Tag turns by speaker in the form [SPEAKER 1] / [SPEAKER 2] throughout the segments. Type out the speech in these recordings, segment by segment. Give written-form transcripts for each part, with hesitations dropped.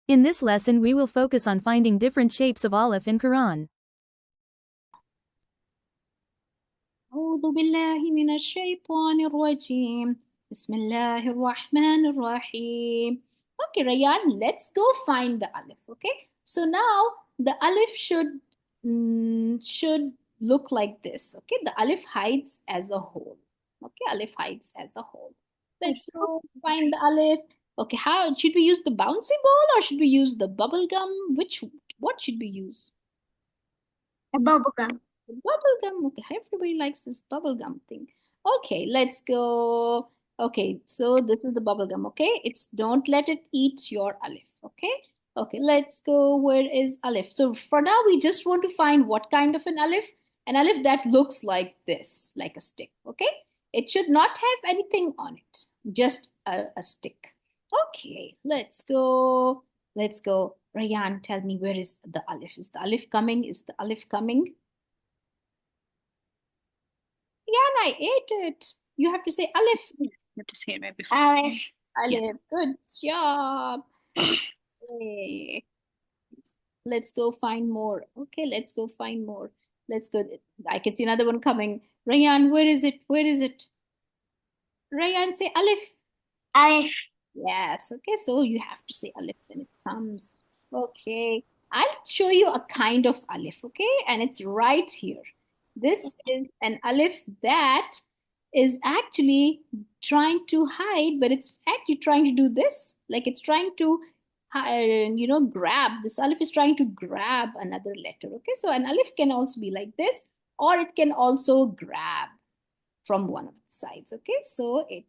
[SPEAKER 1] In this lesson we will focus on finding different shapes of Alif in Quran.
[SPEAKER 2] أعوذ بالله من الشيطان الرجيم بسم الله الرحمن الرحيم. Okay, Rayan, let's go find the Alif. Okay, so now the Alif should look like this. Okay, the Alif hides as a whole. Okay, Alif hides as a whole. Let's go find the Alif. Okay, how should we use the bouncy ball or should we use the bubble gum? What should we use?
[SPEAKER 3] A bubble gum.
[SPEAKER 2] Bubble gum. Okay, everybody likes this bubble gum thing. Okay, let's go. Okay, so this is the bubble gum. Okay, it's don't let it eat your Alif. Okay, okay, let's go. Where is Alif? So for now, we just want to find what kind of an Alif? An Alif that looks like this, like a stick. Okay, it should not have anything on it, just a stick. Okay, let's go. Let's go. Rayan, tell me, where is the Alif? Is the Alif coming? Is the Alif coming? Yeah, and I ate it. You have to say Alif.
[SPEAKER 3] You have to say it right before. Alif.
[SPEAKER 2] Alif. Good job. Okay. Let's go find more. Okay, let's go find more. Let's go. I can see another one coming. Rayan, where is it? Where is it? Rayan, say Alif.
[SPEAKER 3] Alif.
[SPEAKER 2] Yes. Okay, so you have to say Alif when it comes. Okay. I'll show you a kind of Alif, okay? And it's right here. This is an Alif that is actually trying to hide, but it's actually trying to do this. Like it's trying to, grab. This Alif is trying to grab another letter, okay? So an Alif can also be like this, or it can also grab from one of the sides, okay? So it,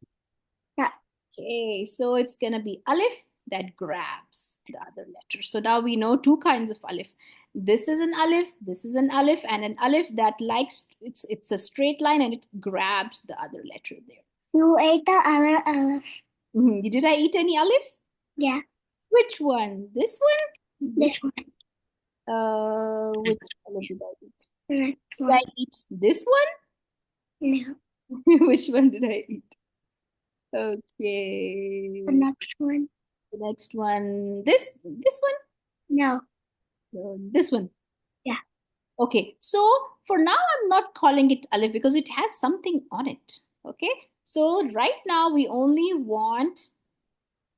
[SPEAKER 3] Yeah.
[SPEAKER 2] okay, so it's gonna be Alif that grabs the other letter. So now we know two kinds of Alif. This is an Alif, this is an Alif, and an Alif that likes, it's a straight line and it grabs the other letter there.
[SPEAKER 3] You ate the other Alif.
[SPEAKER 2] Did I eat any Alif?
[SPEAKER 3] Yeah.
[SPEAKER 2] Which one? This one?
[SPEAKER 3] This one.
[SPEAKER 2] Which Alif did I eat?
[SPEAKER 3] Did
[SPEAKER 2] I eat this one?
[SPEAKER 3] No.
[SPEAKER 2] Which one did I eat? Okay.
[SPEAKER 3] The next one.
[SPEAKER 2] The next one. This one?
[SPEAKER 3] No.
[SPEAKER 2] This one?
[SPEAKER 3] Yeah.
[SPEAKER 2] Okay, so for now I'm not calling it Alif because it has something on it. Okay, so right now we only want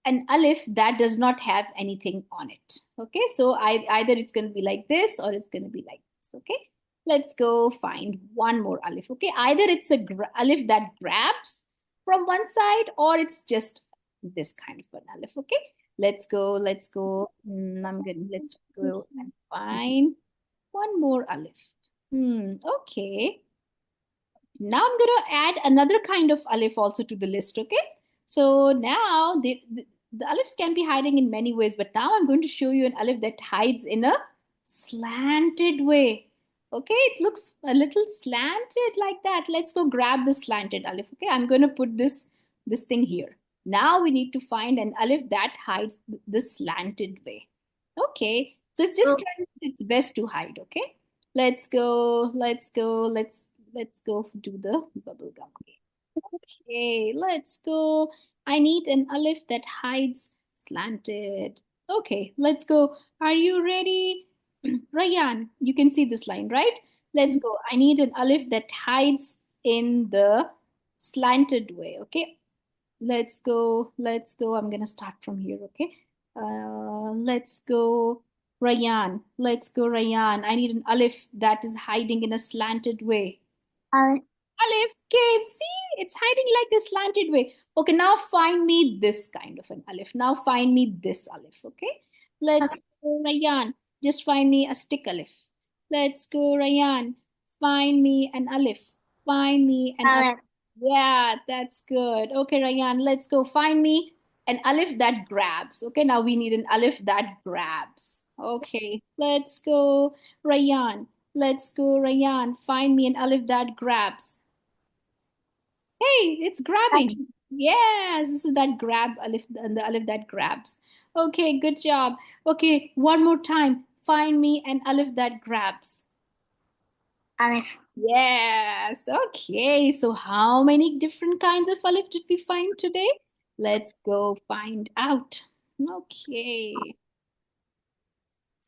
[SPEAKER 2] an Alif that does not have anything on it. Okay, so either it's going to be like this or it's going to be like this. Okay, let's go find one more Alif. Okay, either it's a Alif that grabs from one side or it's just this kind of an Alif. Okay, let's go. Let's go and find one more Alif. Okay. Now I'm going to add another kind of Alif also to the list. Okay, so now the Alifs can be hiding in many ways, but now I'm going to show you an Alif that hides in a slanted way. Okay, it looks a little slanted like that. Let's go grab the slanted Alif. Okay, I'm going to put this thing here. Now we need to find an Alif that hides the slanted way. Okay, so it's just trying its best to hide. Okay, let's go do the bubble gum. Okay, let's go. I need an Alif that hides slanted. Okay, let's go. Are you ready? Rayan, you can see this line, right? Let's go. I need an Alif that hides in the slanted way. Okay, let's go. I'm gonna start from here. Okay, let's go. Rayan, let's go. Rayan, I need an Alif that is hiding in a slanted way. Alif came. See, it's hiding like this slanted way. Okay, now find me this kind of an Alif. Now find me this Alif. Okay, let's go, Rayan. Just find me a stick Alif. Let's go, Rayan. Find me an Alif. Find me an Alif. Yeah, that's good. Okay, Rayan, let's go. Find me an Alif that grabs. Okay, now we need an Alif that grabs. Okay, let's go, Rayan. Let's go, Rayan. Find me an Alif that grabs. Hey, it's grabbing. Yes, this is that grab Alif, the Alif that grabs. Okay, good job. Okay, one more time. Find me an Alif that grabs.
[SPEAKER 3] Alif.
[SPEAKER 2] Yes. Okay, so how many different kinds of Alif did we find today? Let's go find out. Okay.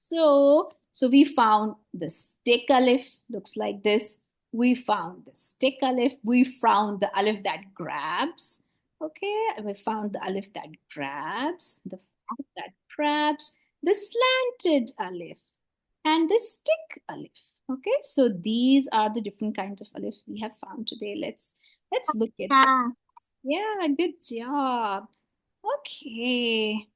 [SPEAKER 2] So we found the stick alif, looks like this. We found the stick alif. We found the alif that grabs. Okay, we found the alif that grabs, the alif that grabs, the slanted alif, and the stick alif. Okay, so these are the different kinds of alif we have found today. Let's look at them.
[SPEAKER 3] Ah,
[SPEAKER 2] Yeah, good job. Okay.